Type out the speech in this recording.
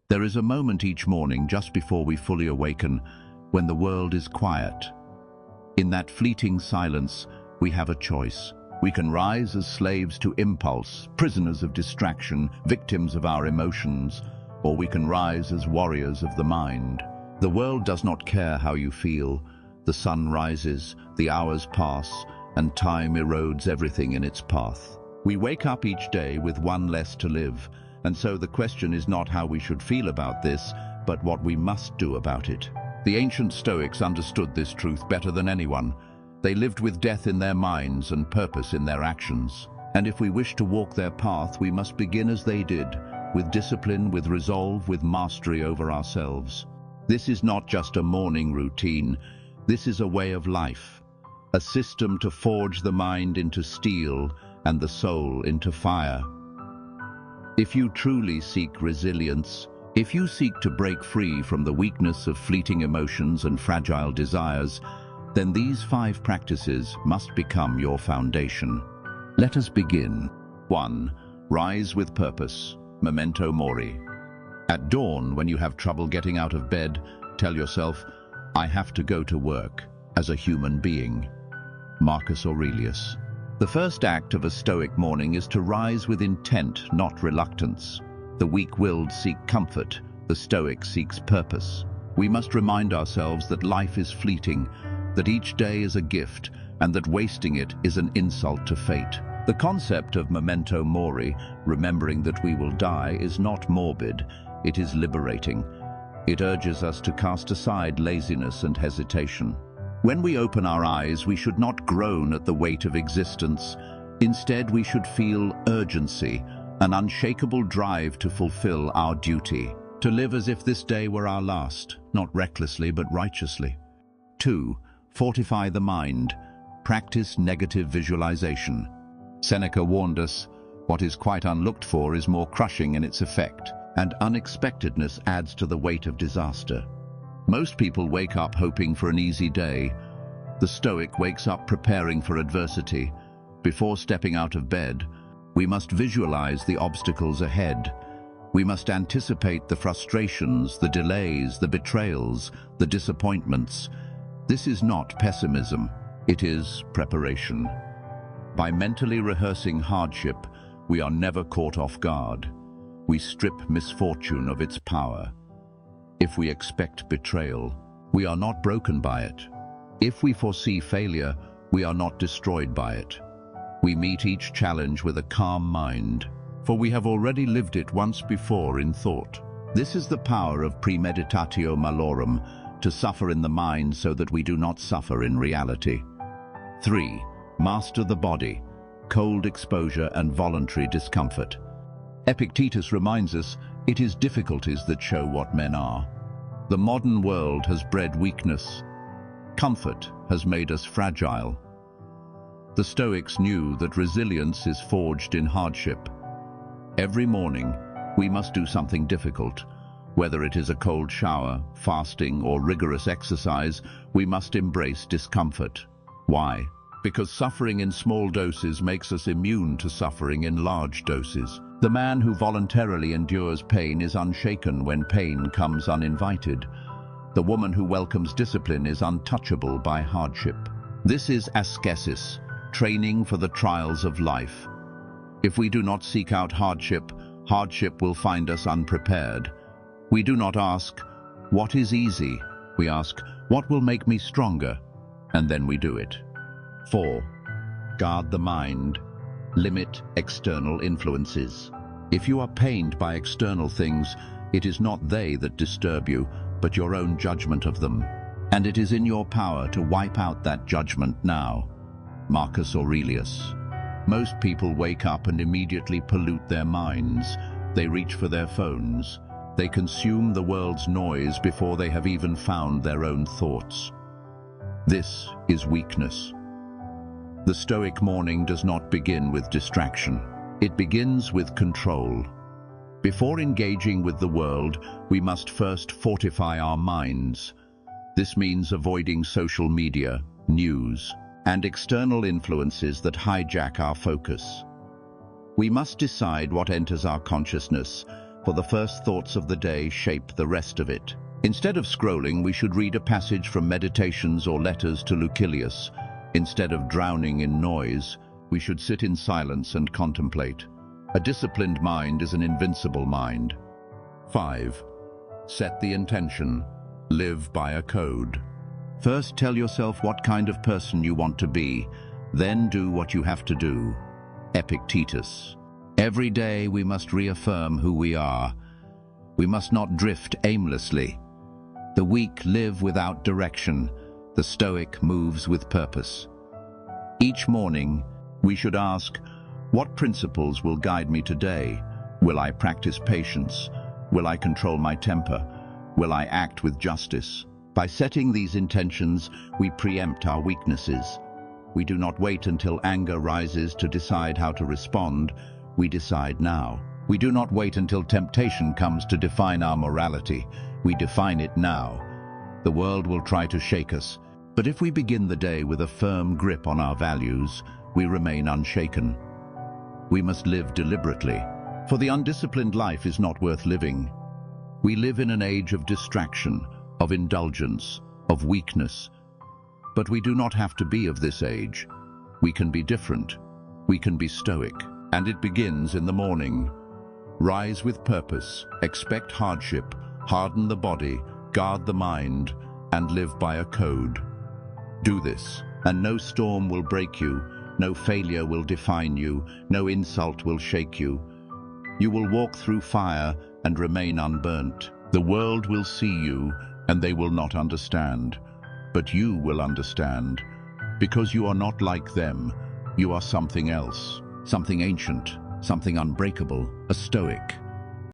There is a moment each morning just before we fully awaken when the world is quiet. In that fleeting silence, we have a choice. We can rise as slaves to impulse, prisoners of distraction, victims of our emotions, or we can rise as warriors of the mind. The world does not care how you feel. The sun rises, the hours pass, and time erodes everything in its path. We wake up each day with one less to live, and so the question is not how we should feel about this, but what we must do about it. The ancient Stoics understood this truth better than anyone. They lived with death in their minds and purpose in their actions. And if we wish to walk their path, we must begin as they did, with discipline, with resolve, with mastery over ourselves. This is not just a morning routine. This is a way of life, a system to forge the mind into steel and the soul into fire. If you truly seek resilience, if you seek to break free from the weakness of fleeting emotions and fragile desires, then these 5 practices must become your foundation. Let us begin. 1. Rise with purpose. Memento mori. At dawn, when you have trouble getting out of bed, tell yourself, I have to go to work as a human being. Marcus Aurelius. The first act of a Stoic morning is to rise with intent, not reluctance. The weak-willed seek comfort, the Stoic seeks purpose. We must remind ourselves that life is fleeting, that each day is a gift, and that wasting it is an insult to fate. The concept of memento mori, remembering that we will die, is not morbid, it is liberating. It urges us to cast aside laziness and hesitation. When we open our eyes, we should not groan at the weight of existence. Instead, we should feel urgency, an unshakable drive to fulfill our duty, to live as if this day were our last, not recklessly but righteously. 2. Fortify the mind. Practice negative visualization. Seneca warned us, what is quite unlooked for is more crushing in its effect, and unexpectedness adds to the weight of disaster. Most people wake up hoping for an easy day. The Stoic wakes up preparing for adversity. Before stepping out of bed, we must visualize the obstacles ahead. We must anticipate the frustrations, the delays, the betrayals, the disappointments. This is not pessimism, it is preparation. By mentally rehearsing hardship, we are never caught off guard. We strip misfortune of its power. If we expect betrayal, we are not broken by it. If we foresee failure, we are not destroyed by it. We meet each challenge with a calm mind, for we have already lived it once before in thought. This is the power of premeditatio malorum, to suffer in the mind so that we do not suffer in reality. 3. Master the body. Cold exposure and voluntary discomfort. Epictetus reminds us, it is difficulties that show what men are. The modern world has bred weakness. Comfort has made us fragile. The Stoics knew that resilience is forged in hardship. Every morning, we must do something difficult. Whether it is a cold shower, fasting, or rigorous exercise, we must embrace discomfort. Why? Because suffering in small doses makes us immune to suffering in large doses. The man who voluntarily endures pain is unshaken when pain comes uninvited. The woman who welcomes discipline is untouchable by hardship. This is ascesis, training for the trials of life. If we do not seek out hardship, hardship will find us unprepared. We do not ask, what is easy? We ask, what will make me stronger? And then we do it. 4. Guard the mind. Limit external influences. If you are pained by external things, it is not they that disturb you, but your own judgment of them. And it is in your power to wipe out that judgment now. Marcus Aurelius. Most people wake up and immediately pollute their minds. They reach for their phones. They consume the world's noise before they have even found their own thoughts. This is weakness. The Stoic morning does not begin with distraction. It begins with control. Before engaging with the world, we must first fortify our minds. This means avoiding social media, news, and external influences that hijack our focus. We must decide what enters our consciousness, for the first thoughts of the day shape the rest of it. Instead of scrolling, we should read a passage from Meditations or Letters to Lucilius. Instead of drowning in noise, we should sit in silence and contemplate. A disciplined mind is an invincible mind. 5. Set the intention. Live by a code. First, tell yourself what kind of person you want to be, then do what you have to do. Epictetus. Every day we must reaffirm who we are. We must not drift aimlessly. The weak live without direction. The Stoic moves with purpose. Each morning, we should ask, what principles will guide me today? Will I practice patience? Will I control my temper? Will I act with justice? By setting these intentions, we preempt our weaknesses. We do not wait until anger rises to decide how to respond. We decide now. We do not wait until temptation comes to define our morality. We define it now. The world will try to shake us, but if we begin the day with a firm grip on our values, we remain unshaken. We must live deliberately, for the undisciplined life is not worth living. We live in an age of distraction, of indulgence, of weakness. But we do not have to be of this age. We can be different. We can be stoic. And it begins in the morning. Rise with purpose, expect hardship, harden the body, guard the mind, and live by a code. Do this, and no storm will break you, no failure will define you, no insult will shake you. You will walk through fire and remain unburnt. The world will see you, and they will not understand. But you will understand, because you are not like them. You are something else, something ancient, something unbreakable, a Stoic.